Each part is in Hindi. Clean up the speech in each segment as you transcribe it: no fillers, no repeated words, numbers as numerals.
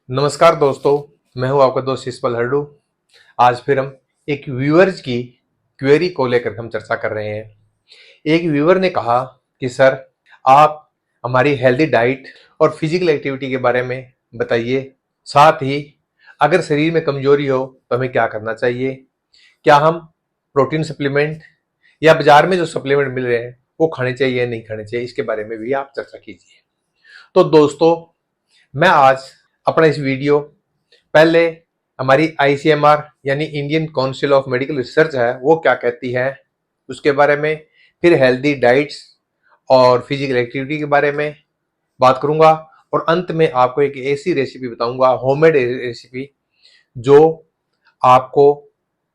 नमस्कार दोस्तों, मैं हूं आपका दोस्त यशपाल हरडू। आज फिर हम एक व्यूअर्स की क्वेरी को लेकर हम चर्चा कर रहे हैं। एक व्यूअर ने कहा कि सर, आप हमारी हेल्दी डाइट और फिजिकल एक्टिविटी के बारे में बताइए। साथ ही अगर शरीर में कमजोरी हो तो हमें क्या करना चाहिए। क्या हम प्रोटीन सप्लीमेंट या बाजार में जो सप्लीमेंट मिल रहे हैं वो खाने चाहिए या नहीं खाने चाहिए, इसके बारे में भी आप चर्चा कीजिए। तो दोस्तों, मैं आज अपना इस वीडियो पहले हमारी आईसीएमआर यानी Indian council of medical research है वो क्या कहती है उसके बारे में, फिर हेल्दी डाइट्स और फिजिकल एक्टिविटी के बारे में बात करूंगा, और अंत में आपको एक ऐसी रेसिपी बताऊंगा, होममेड रेसिपी, जो आपको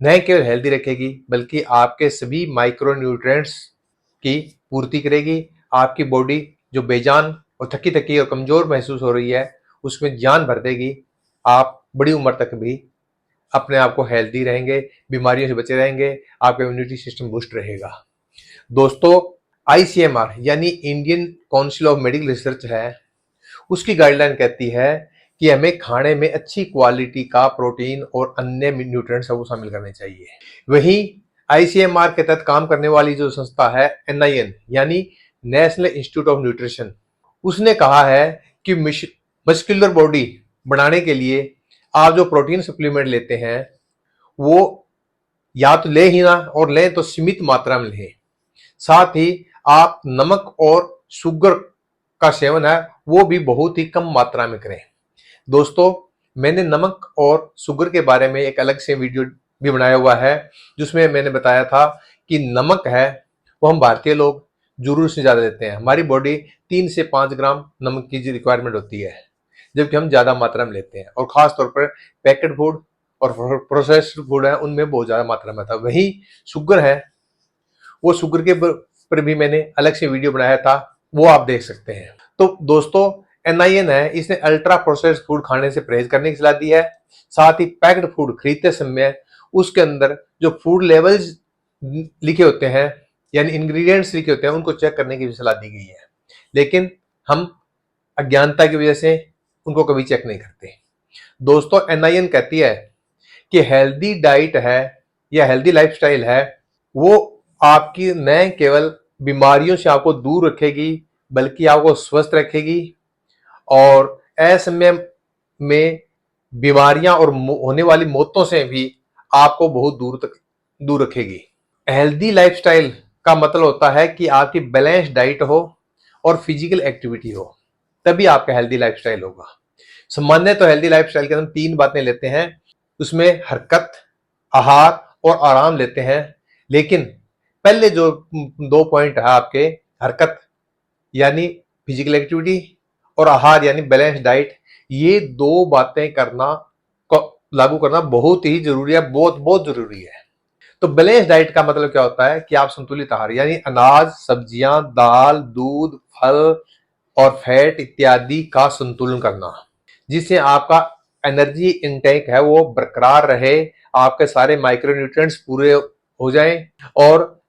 न केवल हेल्दी रखेगी बल्कि आपके सभी माइक्रो न्यूट्रिएंट्स की पूर्ति करेगी। आपकी बॉडी जो बेजान और थकी थकी और कमजोर महसूस हो रही है उसमें जान भर देगी। आप बड़ी उम्र तक भी अपने आप को हेल्दी रहेंगे, बीमारियों से बचे रहेंगे, आपका इम्यूनिटी सिस्टम बूस्ट रहेगा। दोस्तों, आईसीएमआर यानी Indian council of medical research है, उसकी गाइडलाइन कहती है कि हमें खाने में अच्छी क्वालिटी का प्रोटीन और अन्य न्यूट्रिएंट्स वो शामिल करने चाहिए। वहीं आईसीएमआर के तहत काम करने वाली जो संस्था है एनआईएन यानी नेशनल इंस्टीट्यूट ऑफ न्यूट्रिशन, उसने कहा है कि मस्कुलर बॉडी बनाने के लिए आप जो प्रोटीन सप्लीमेंट लेते हैं वो या तो ले ही ना, और लें तो सीमित मात्रा में लें। साथ ही आप नमक और शुगर का सेवन है वो भी बहुत ही कम मात्रा में करें। दोस्तों, मैंने नमक और शुगर के बारे में एक अलग से वीडियो भी बनाया हुआ है जिसमें मैंने बताया था कि नमक है वो हम भारतीय लोग जरूर से ज्यादा लेते हैं। हमारी बॉडी 3 से 5 ग्राम नमक की रिक्वायरमेंट होती है, जबकि हम ज्यादा मात्रा में लेते हैं, और खास तौर पर पैकेट फूड और प्रोसेस्ड फूड है उनमें बहुत ज्यादा मात्रा में था। वही शुगर है, वो शुगर के पर भी मैंने अलग से वीडियो बनाया था, वो आप देख सकते हैं। तो दोस्तों, एनआईएन है, इसने अल्ट्रा प्रोसेस्ड फूड खाने से परहेज करने की सलाह दी है। साथ ही पैक्ड फूड खरीदते समय उसके अंदर जो फूड लेवल्स लिखे होते हैं यानी इंग्रेडिएंट्स लिखे होते हैं उनको चेक करने की भी सलाह दी गई है, लेकिन हम अज्ञानता की वजह से उनको कभी चेक नहीं करते। दोस्तों, एनआईएन कहती है कि हेल्दी डाइट है या हेल्दी लाइफस्टाइल है वो आपकी न केवल बीमारियों से आपको दूर रखेगी बल्कि आपको स्वस्थ रखेगी, और असमय में बीमारियां और होने वाली मौतों से भी आपको बहुत दूर रखेगी। हेल्दी लाइफस्टाइल का मतलब होता है कि आपकी बैलेंस डाइट हो और फिजिकल एक्टिविटी हो, तभी आपका हेल्दी लाइफस्टाइल होगा। सामान्य तो हेल्दी लाइफस्टाइल के हम 3 बातें लेते हैं, उसमें हरकत, आहार और आराम लेते हैं। लेकिन पहले जो 2 पॉइंट है आपके, हरकत यानी फिजिकल एक्टिविटी और आहार यानी बैलेंस डाइट, ये 2 बातें करना लागू करना बहुत ही जरूरी है, बहुत बहुत जरूरी है। तो बैलेंस डाइट का मतलब क्या होता है कि आप संतुलित आहार यानी अनाज, सब्जियां, दाल, दूध, फल और फैट इत्यादि का संतुलन करना, जिससे आपका एनर्जी इनटेक है वो बरकरार रहे, आपके सारे माइक्रोन्यूट्रिएंट्स पूरे हो जाएं। और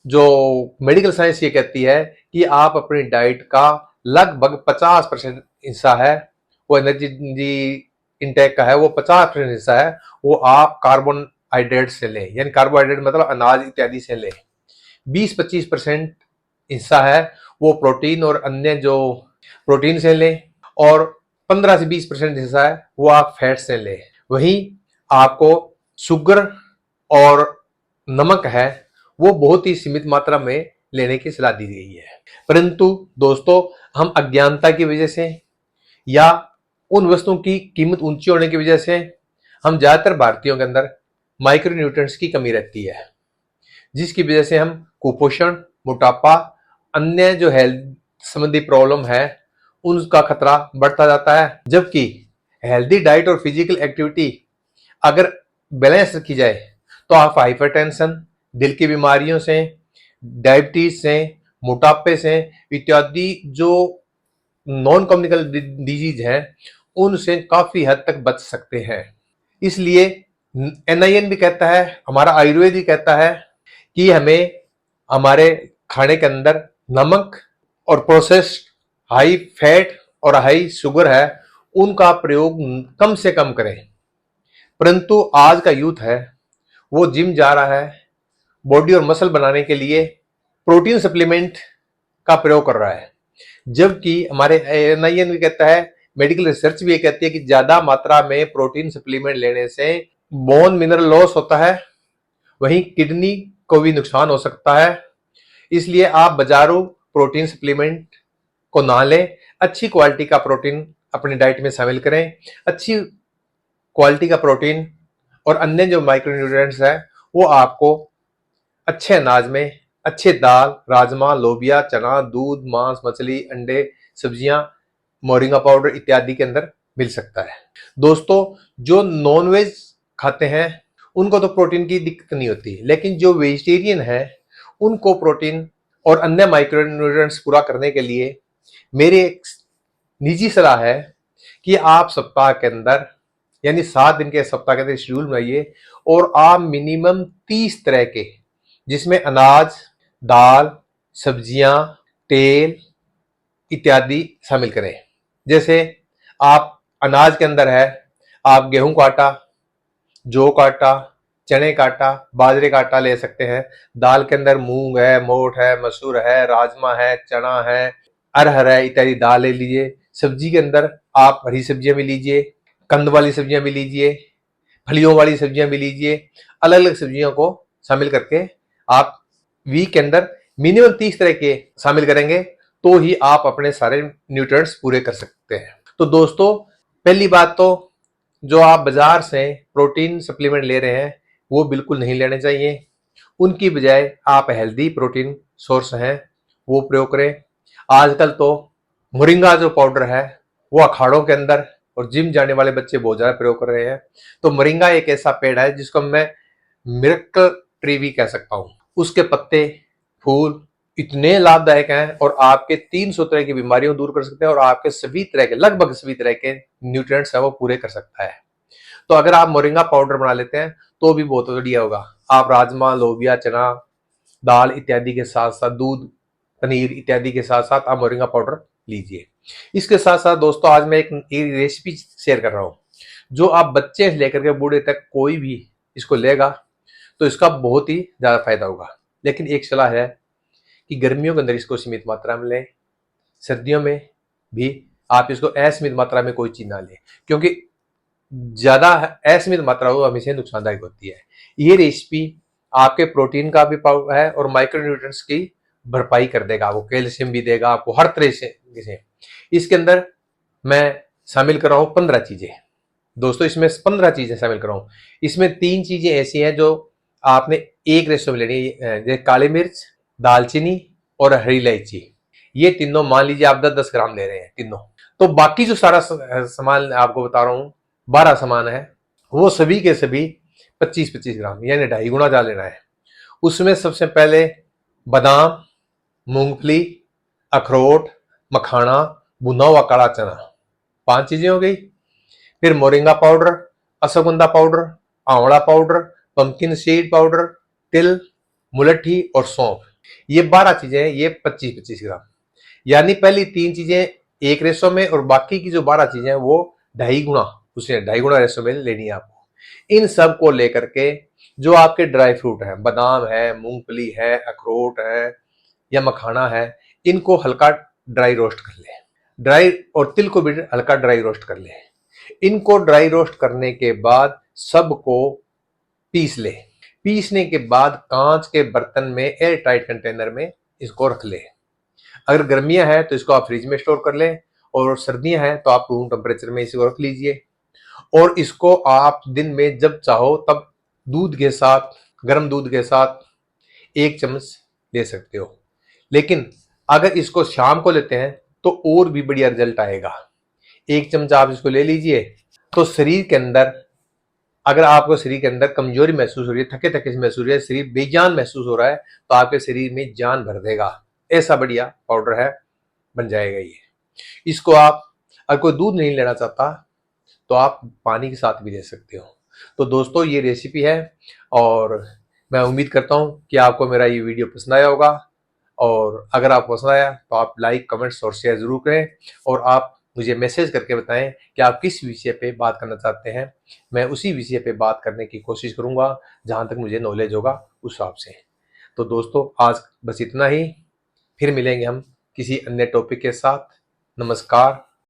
जो मेडिकल साइंस ये कहती है कि आप अपनी डाइट का लगभग 50% हिस्सा है वो एनर्जी इनटेक का है, वो 50% हिस्सा है वो आप कार्बोहाइड्रेट से लें, यानी कार्बोहाइड्रेट मतलब अनाज इत्यादि से लें। 20-25% हिस्सा है वो प्रोटीन और अन्य जो प्रोटीन से लें, और 15 से 20% हिस्सा है वो आप फैट से लें। वहीं आपको शुगर और नमक है वो बहुत ही सीमित मात्रा में लेने की सलाह दी गई है। परंतु दोस्तों, हम अज्ञानता की वजह से या उन वस्तुओं की कीमत ऊंची होने की वजह से हम ज्यादातर भारतीयों के अंदर माइक्रो न्यूट्रिएंट्स की कमी रहती है, जिसकी वजह से हम कुपोषण, मोटापा, अन्य जो हेल्थ संबंधी प्रॉब्लम है उनका खतरा बढ़ता जाता है। जबकि हेल्दी डाइट और फिजिकल एक्टिविटी अगर बैलेंस रखी जाए तो आप हाइपरटेंशन, दिल की बीमारियों से, डायबिटीज से, मोटापे से इत्यादि जो नॉन कम्युनिकल डिजीज है उनसे काफी हद तक बच सकते हैं। इसलिए एनआईएन भी कहता है, हमारा आयुर्वेद भी कहता है कि हमें हमारे खाने के अंदर नमक और प्रोसेस्ड हाई फैट और हाई शुगर है उनका प्रयोग कम से कम करें। परंतु आज का यूथ है वो जिम जा रहा है, बॉडी और मसल बनाने के लिए प्रोटीन सप्लीमेंट का प्रयोग कर रहा है, जबकि हमारे एनआईएन भी कहता है, मेडिकल रिसर्च भी ये कहती है कि ज्यादा मात्रा में प्रोटीन सप्लीमेंट लेने से बोन मिनरल लॉस होता है, वहीं किडनी को भी नुकसान हो सकता है। इसलिए आप बाजारों प्रोटीन सप्लीमेंट को ना लें, अच्छी क्वालिटी का प्रोटीन अपनी डाइट में शामिल करें। अच्छी क्वालिटी का प्रोटीन और अन्य जो माइक्रोन्यूट्रिएंट्स है वो आपको अच्छे अनाज में, अच्छे दाल, राजमा, लोबिया, चना, दूध, मांस, मछली, अंडे, सब्जियां, मोरिंगा पाउडर इत्यादि के अंदर मिल सकता है। दोस्तों, जो नॉनवेज खाते हैं उनको तो प्रोटीन की दिक्कत नहीं होती, लेकिन जो वेजिटेरियन है उनको प्रोटीन और अन्य माइक्रोन्यूट्रिएंट्स पूरा करने के लिए मेरी एक निजी सलाह है कि आप सप्ताह के अंदर, यानी 7 दिन के सप्ताह के अंदर शेड्यूल बनाइए और आप मिनिमम 30 तरह के, जिसमें अनाज, दाल, सब्जियां, तेल इत्यादि शामिल करें। जैसे आप अनाज के अंदर है, आप गेहूं का आटा, जौ का आटा, चने का आटा, बाजरे का आटा ले सकते हैं। दाल के अंदर मूंग है, मोठ है, मसूर है, राजमा है, चना है, अरहर है इत्यादि दाल ले लीजिए। सब्जी के अंदर आप हरी सब्जियां भी लीजिए, कंद वाली सब्जियां भी लीजिए, फलियों वाली सब्जियां भी लीजिए। अलग अलग सब्जियों को शामिल करके आप वीक के अंदर मिनिमम 30 तरह के शामिल करेंगे तो ही आप अपने सारे न्यूट्रिएंट्स पूरे कर सकते हैं। तो दोस्तों, पहली बात तो जो आप बाजार से प्रोटीन सप्लीमेंट ले रहे हैं वो बिल्कुल नहीं लेने चाहिए। उनकी बजाय आप हेल्दी प्रोटीन सोर्स हैं वो प्रयोग करें। आजकल तो मोरिंगा जो पाउडर है वो अखाड़ों के अंदर और जिम जाने वाले बच्चे बहुत ज्यादा प्रयोग कर रहे हैं। तो मोरिंगा एक ऐसा पेड़ है जिसको मैं मिरेकल ट्री भी कह सकता हूं। उसके पत्ते, फूल इतने लाभदायक हैं और आपके 300 तरह की बीमारियों दूर कर सकते हैं और आपके सभी तरह के, लगभग सभी तरह के न्यूट्रिएंट्स है वो पूरे कर सकता है। तो अगर आप मोरिंगा पाउडर बना लेते हैं तो भी बहुत बढ़िया होगा। आप राजमा, लोबिया, चना, दाल इत्यादि के साथ साथ दूध, पनीर इत्यादि के साथ साथ आप मोरिंगा पाउडर लीजिए। इसके साथ साथ दोस्तों, आज मैं एक रेसिपी शेयर कर रहा हूं जो आप बच्चे से लेकर के बूढ़े तक कोई भी इसको लेगा तो इसका बहुत ही ज्यादा फायदा होगा। लेकिन एक सलाह है कि गर्मियों के अंदर इसको सीमित मात्रा में लें, सर्दियों में भी आप इसको असीमित मात्रा में कोई चीज ना लें, क्योंकि ज्यादा असीमित मात्रा वो हमेशा नुकसानदायक होती है। ये रेसिपी आपके प्रोटीन का भी है और माइक्रोन्यूट्रिएंट्स की भरपाई कर देगा, वो कैल्शियम भी देगा आपको हर तरह से। इसके अंदर मैं शामिल कर रहा हूं 15 चीजें। दोस्तों, इसमें 15 चीजें शामिल कर रहा हूं। इसमें 3 चीजें ऐसी हैं जो आपने एक रेशो में लेनी है, जैसे काली मिर्च, दालचीनी और हरी इलायची। ये तीनों मान लीजिए आप 10-10 ग्राम ले रहे हैं तीनों। तो बाकी जो सारा सामान आपको बता रहा हूं, 12 सामान है, वो सभी के सभी 25-25 ग्राम यानी 2.5 गुना डाल लेना है। उसमें सबसे पहले बादाम, मूंगफली, अखरोट, मखाना, भुना हुआ काला चना, 5 चीजें हो गई। फिर मोरिंगा पाउडर, अश्वगंधा पाउडर, आंवला पाउडर, पंपकिन सीड पाउडर, तिल, मुलट्ठी और सौंफ। ये 12 चीजें हैं, ये 25-25 ग्राम। यानी पहली 3 चीजें एक रेशो में और बाकी की जो 12 चीजें हैं वो 2.5 गुना, उसे 2.5 गुना रेशो में लेनी है आपको। इन सब को लेकर के जो आपके ड्राई फ्रूट है, बादाम है, मूंगफली है, अखरोट है या मखाना है, इनको हल्का ड्राई रोस्ट कर ले। ड्राई और तिल को भी हल्का ड्राई रोस्ट कर ले। इनको ड्राई रोस्ट करने के बाद सबको पीस ले। पीसने के बाद कांच के बर्तन में एयर टाइट कंटेनर में इसको रख ले। अगर गर्मियां हैं तो इसको आप फ्रिज में स्टोर कर लें और सर्दियां हैं तो आप रूम टेम्परेचर में इसको रख लीजिए। और इसको आप दिन में जब चाहो तब दूध के साथ, गर्म दूध के साथ 1 चम्मच ले सकते हो। लेकिन अगर इसको शाम को लेते हैं तो और भी बढ़िया रिजल्ट आएगा। 1 चम्मच आप इसको ले लीजिए तो शरीर के अंदर, अगर आपको शरीर के अंदर कमजोरी महसूस हो रही है, थके थके महसूस हो रही है, शरीर बेजान महसूस हो रहा है, तो आपके शरीर में जान भर देगा। ऐसा बढ़िया पाउडर है, बन जाएगा ये। इसको आप अगर कोई दूध नहीं लेना चाहता तो आप पानी के साथ भी ले सकते हो। तो दोस्तों, ये रेसिपी है और मैं उम्मीद करता हूं कि आपको मेरा ये वीडियो पसंद आया होगा। और अगर आपको पसंद आया तो आप लाइक, कमेंट्स और शेयर जरूर करें और आप मुझे मैसेज करके बताएं कि आप किस विषय पे बात करना चाहते हैं। मैं उसी विषय पे बात करने की कोशिश करूंगा जहां तक मुझे नॉलेज होगा उस हिसाब से। तो दोस्तों आज बस इतना ही, फिर मिलेंगे हम किसी अन्य टॉपिक के साथ। नमस्कार।